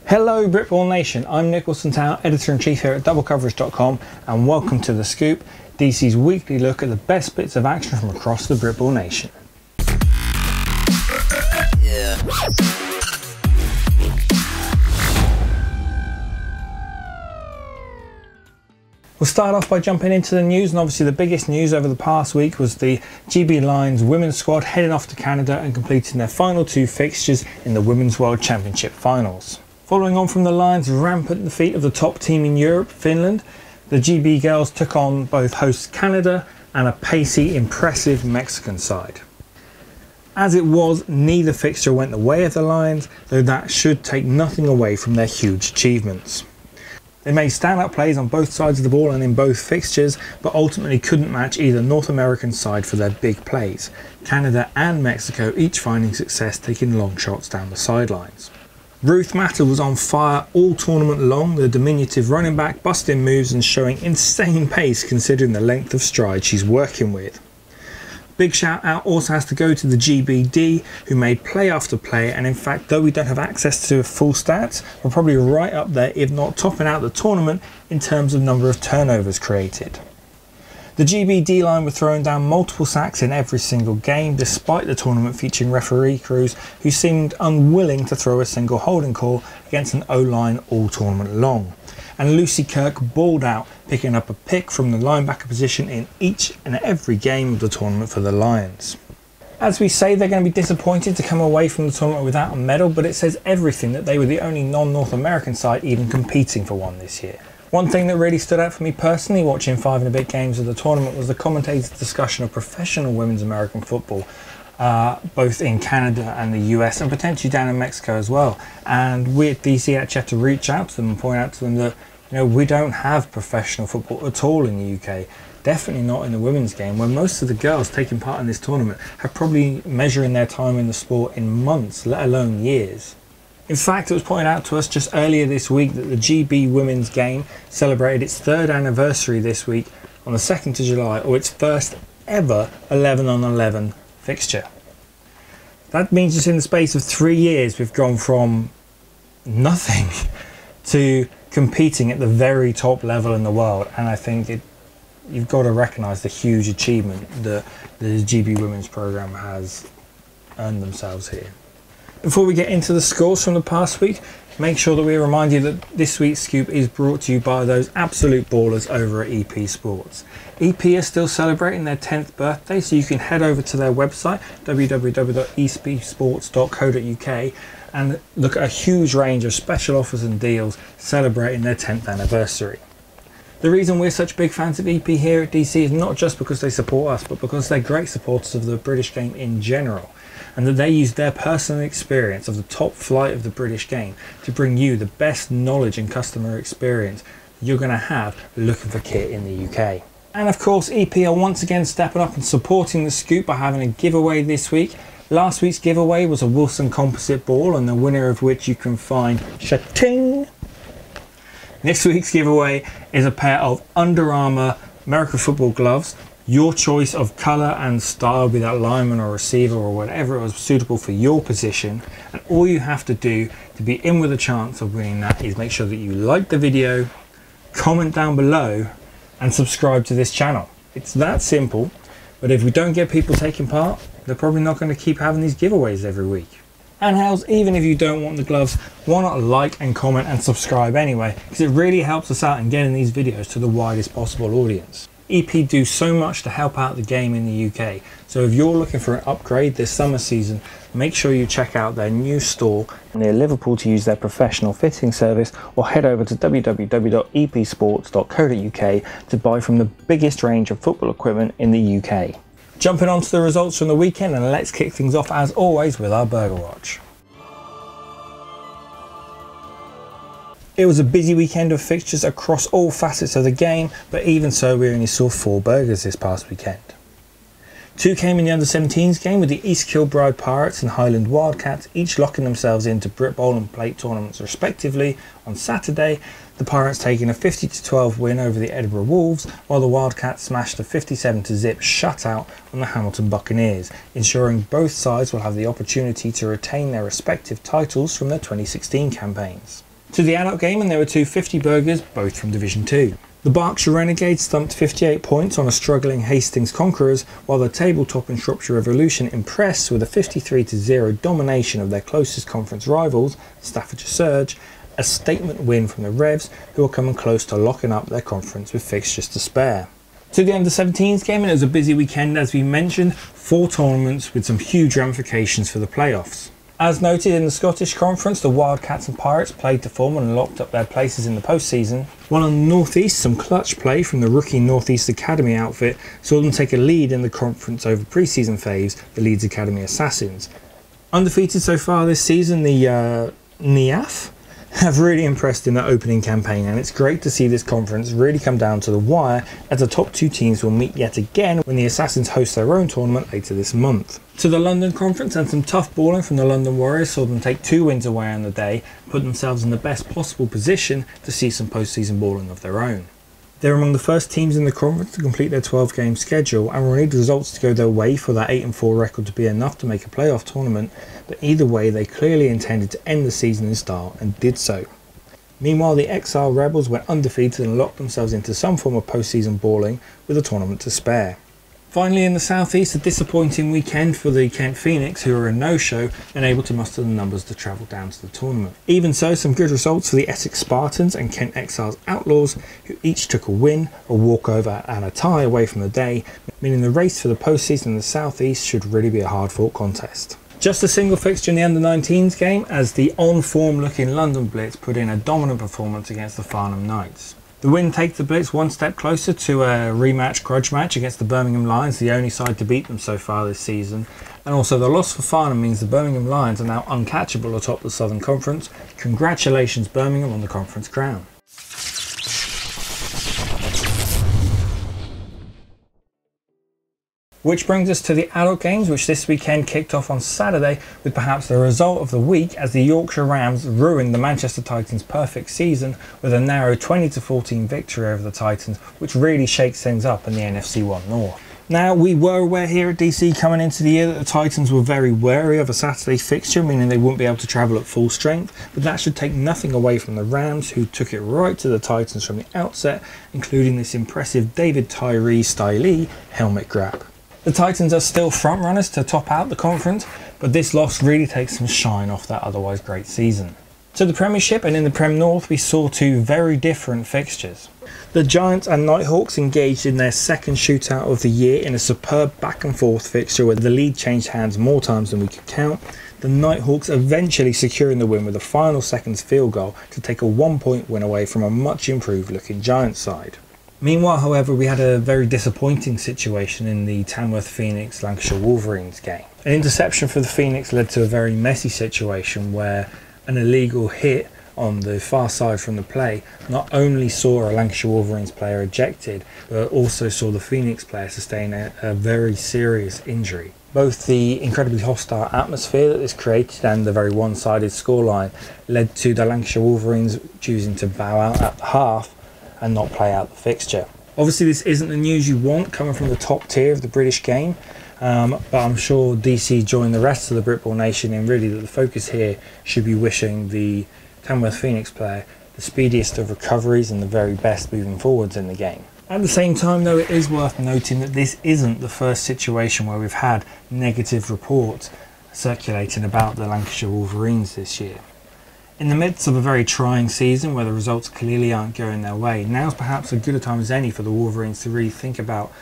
Hello Britball Nation, I'm Nicholas Town, Editor-in-Chief here at doublecoverage.com, and welcome to The Scoop, DC's weekly look at the best bits of action from across the Britball Nation. We'll start off by jumping into the news, and obviously the biggest news over the past week was the GB Lions women's squad heading off to Canada and completing their final two fixtures in the Women's World Championship finals. Following on from the Lions' rampant defeat of the top team in Europe, Finland, the GB girls took on both hosts Canada and a pacey, impressive Mexican side. As it was, neither fixture went the way of the Lions, though that should take nothing away from their huge achievements. They made standout plays on both sides of the ball and in both fixtures, but ultimately couldn't match either North American side for their big plays. Canada and Mexico each finding success taking long shots down the sidelines. Ruth Matter was on fire all tournament long, the diminutive running back busting moves and showing insane pace considering the length of stride she's working with. Big shout out also has to go to the GBD, who made play after play, and in fact, though we don't have access to full stats, we're probably right up there, if not topping out the tournament in terms of number of turnovers created. The GBD line were throwing down multiple sacks in every single game, despite the tournament featuring referee crews who seemed unwilling to throw a single holding call against an O-line all tournament long. And Lucy Kirk balled out, picking up a pick from the linebacker position in each and every game of the tournament for the Lions. As we say, they're going to be disappointed to come away from the tournament without a medal, but it says everything that they were the only non-North American side even competing for one this year. One thing that really stood out for me personally watching 5 and a bit games of the tournament was the commentators' discussion of professional women's American football, both in Canada and the US and potentially down in Mexico as well. And we at DC actually had to reach out to them and point out to them that, you know, we don't have professional football at all in the UK. Definitely not in the women's game, where most of the girls taking part in this tournament have probably measuring their time in the sport in months, let alone years. In fact, it was pointed out to us just earlier this week that the GB women's game celebrated its 3rd anniversary this week on the 2nd of July, or its first ever 11-on-11 fixture. That means just in the space of 3 years we've gone from nothing to competing at the very top level in the world, and I think you've got to recognise the huge achievement that the GB women's programme has earned themselves here. Before we get into the scores from the past week, make sure that we remind you that this week's scoop is brought to you by those absolute ballers over at EP Sports. EP are still celebrating their 10th birthday, so you can head over to their website www.espsports.co.uk and look at a huge range of special offers and deals celebrating their 10th anniversary. The reason we're such big fans of EP here at DC is not just because they support us, but because they're great supporters of the British game in general, and that they use their personal experience of the top flight of the British game to bring you the best knowledge and customer experience you're going to have looking for kit in the UK. And of course, EP are once again stepping up and supporting the scoop by having a giveaway this week. Last week's giveaway was a Wilson composite ball, and the winner of which you can find shating. This week's giveaway is a pair of Under Armour American football gloves. Your choice of colour and style, be that lineman or receiver or whatever it was suitable for your position, and all you have to do to be in with a chance of winning that is make sure that you like the video, comment down below and subscribe to this channel. It's that simple, but if we don't get people taking part, they're probably not going to keep having these giveaways every week. And hells, even if you don't want the gloves, why not like and comment and subscribe anyway, because it really helps us out in getting these videos to the widest possible audience. EP do so much to help out the game in the UK, so if you're looking for an upgrade this summer season, make sure you check out their new store near Liverpool to use their professional fitting service, or head over to www.epsports.co.uk to buy from the biggest range of football equipment in the UK. Jumping on to the results from the weekend, and let's kick things off as always with our Burger Watch. It was a busy weekend of fixtures across all facets of the game, but even so we only saw 4 burgers this past weekend. Two came in the under-17s game with the East Kilbride Pirates and Highland Wildcats each locking themselves into Britball and Plate tournaments respectively on Saturday, the Pirates taking a 50-12 win over the Edinburgh Wolves, while the Wildcats smashed a 57-0 shutout on the Hamilton Buccaneers, ensuring both sides will have the opportunity to retain their respective titles from their 2016 campaigns. To the adult game, and there were two 50 burgers, both from Division 2. The Berkshire Renegades thumped 58 points on a struggling Hastings Conquerors, while the tabletop and Shropshire Revolution impressed with a 53-0 domination of their closest conference rivals, Staffordshire Surge, a statement win from the Revs, who are coming close to locking up their conference with fixtures to spare. To the under-17s game, and it was a busy weekend as we mentioned, 4 tournaments with some huge ramifications for the playoffs. As noted in the Scottish Conference, the Wildcats and Pirates played to form and locked up their places in the postseason, while on the North East, some clutch play from the rookie North East Academy outfit saw them take a lead in the conference over pre-season faves, the Leeds Academy Assassins. Undefeated so far this season, the NIAF have really impressed in their opening campaign, and it's great to see this conference really come down to the wire as the top 2 teams will meet yet again when the Assassins host their own tournament later this month. To the London Conference, and some tough balling from the London Warriors saw them take 2 wins away on the day, put themselves in the best possible position to see some postseason balling of their own. They're among the first teams in the conference to complete their 12-game schedule and will need results to go their way for that 8-4 record to be enough to make a playoff tournament, but either way they clearly intended to end the season in style and did so. Meanwhile, the Exile Rebels went undefeated and locked themselves into some form of postseason balling with a tournament to spare. Finally, in the southeast, a disappointing weekend for the Kent Phoenix, who are a no-show and able to muster the numbers to travel down to the tournament. Even so, some good results for the Essex Spartans and Kent Exiles Outlaws, who each took a win, a walkover and a tie away from the day, meaning the race for the postseason in the southeast should really be a hard-fought contest. Just a single fixture in the under-19s game as the on-form looking London Blitz put in a dominant performance against the Farnham Knights. The win takes the Blitz one step closer to a rematch grudge match against the Birmingham Lions, the only side to beat them so far this season. And also the loss for Farnham means the Birmingham Lions are now uncatchable atop the Southern Conference. Congratulations Birmingham on the conference crown. Which brings us to the adult games, which this weekend kicked off on Saturday with perhaps the result of the week, as the Yorkshire Rams ruined the Manchester Titans' perfect season with a narrow 20-14 victory over the Titans, which really shakes things up in the NFC 1 North. Now, we were aware here at DC coming into the year that the Titans were very wary of a Saturday fixture, meaning they wouldn't be able to travel at full strength, but that should take nothing away from the Rams, who took it right to the Titans from the outset, including this impressive David Tyree stylee helmet grab. The Titans are still front-runners to top out the conference, but this loss really takes some shine off that otherwise great season. To the Premiership, and in the Prem North, we saw 2 very different fixtures. The Giants and Nighthawks engaged in their second shootout of the year in a superb back-and-forth fixture where the lead changed hands more times than we could count, the Nighthawks eventually securing the win with a final seconds field goal to take a 1-point win away from a much improved looking Giants side. Meanwhile, however, we had a very disappointing situation in the Tamworth Phoenix Lancashire Wolverines game. An interception for the Phoenix led to a very messy situation where an illegal hit on the far side from the play not only saw a Lancashire Wolverines player ejected, but also saw the Phoenix player sustain a very serious injury. Both the incredibly hostile atmosphere that this created and the very one-sided scoreline led to the Lancashire Wolverines choosing to bow out at the half and not play out the fixture. Obviously this isn't the news you want coming from the top tier of the British game, but I'm sure DC joined the rest of the Britball Nation in really that the focus here should be wishing the Tamworth Phoenix player the speediest of recoveries and the very best moving forwards in the game. At the same time though, it is worth noting that this isn't the first situation where we've had negative reports circulating about the Lancashire Wolverines this year. In the midst of a very trying season where the results clearly aren't going their way, now's perhaps as good a time as any for the Wolverines to really think about,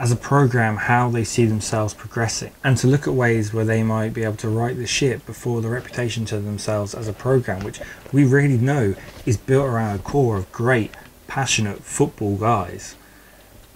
as a programme, how they see themselves progressing, and to look at ways where they might be able to right the ship before the reputation to themselves as a programme, which we really know is built around a core of great, passionate football guys,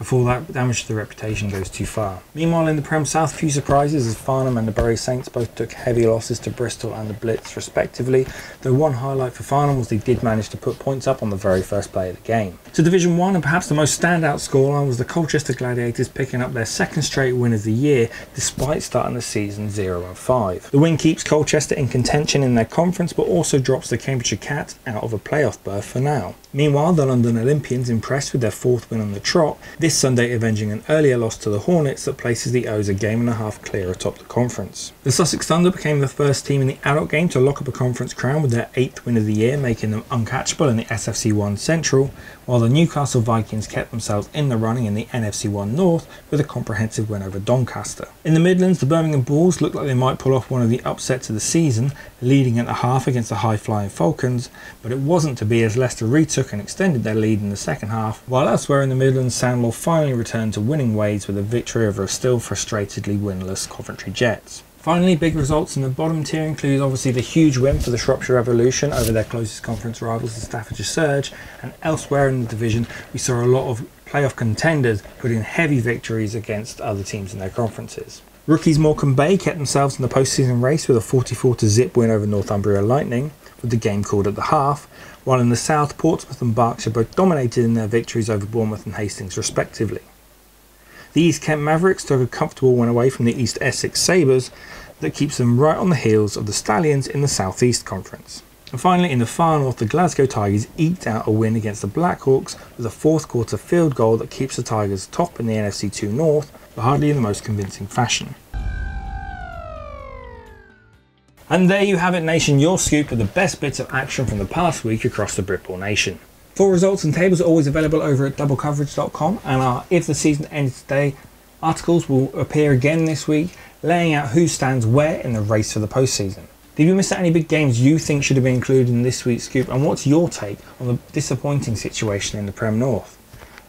before that damage to the reputation goes too far. Meanwhile in the Prem South, a few surprises as Farnham and the Bury Saints both took heavy losses to Bristol and the Blitz respectively, though one highlight for Farnham was they did manage to put points up on the very first play of the game. To Division 1, and perhaps the most standout scoreline was the Colchester Gladiators picking up their second straight win of the year despite starting the season 0-5. The win keeps Colchester in contention in their conference but also drops the Cambridgeshire Cats out of a playoff berth for now. Meanwhile, the London Olympians impressed with their fourth win on the trot, this Sunday avenging an earlier loss to the Hornets that places the O's a game and a half clear atop the conference. The Sussex Thunder became the first team in the adult game to lock up a conference crown with their 8th win of the year, making them uncatchable in the SFC 1 Central, while the Newcastle Vikings kept themselves in the running in the NFC 1 North with a comprehensive win over Doncaster. In the Midlands, the Birmingham Bulls looked like they might pull off one of the upsets of the season, leading at the half against the high-flying Falcons, but it wasn't to be as Leicester retook and extended their lead in the second half, while elsewhere in the Midlands, Sandwell finally returned to winning ways with a victory over a still frustratedly winless Coventry Jets. Finally, big results in the bottom tier include obviously the huge win for the Shropshire Revolution over their closest conference rivals, the Staffordshire Surge, and elsewhere in the division we saw a lot of playoff contenders put in heavy victories against other teams in their conferences. Rookies Morecambe Bay kept themselves in the postseason race with a 44-0 win over Northumbria Lightning, with the game called at the half, while in the south, Portsmouth and Berkshire both dominated in their victories over Bournemouth and Hastings respectively. The East Kent Mavericks took a comfortable win away from the East Essex Sabres that keeps them right on the heels of the Stallions in the South East Conference. And finally, in the far north, the Glasgow Tigers eked out a win against the Blackhawks with a fourth quarter field goal that keeps the Tigers top in the NFC 2 North, but hardly in the most convincing fashion. And there you have it, Nation, your scoop of the best bits of action from the past week across the Britball Nation. Full results and tables are always available over at doublecoverage.com, and our If the Season Ended Today articles will appear again this week, laying out who stands where in the race for the postseason. Did you miss out any big games you think should have been included in this week's scoop, and what's your take on the disappointing situation in the Prem North?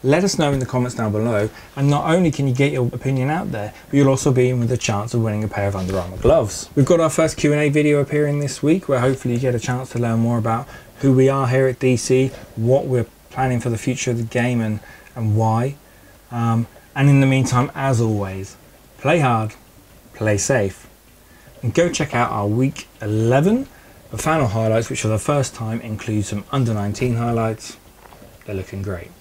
Let us know in the comments down below, and not only can you get your opinion out there, but you'll also be in with a chance of winning a pair of Under Armour gloves. We've got our first Q&A video appearing this week, where hopefully you get a chance to learn more about who we are here at DC, what we're planning for the future of the game and why. And in the meantime, as always, play hard, play safe, and go check out our week 11 of final highlights, which for the first time include some under 19 highlights. They're looking great.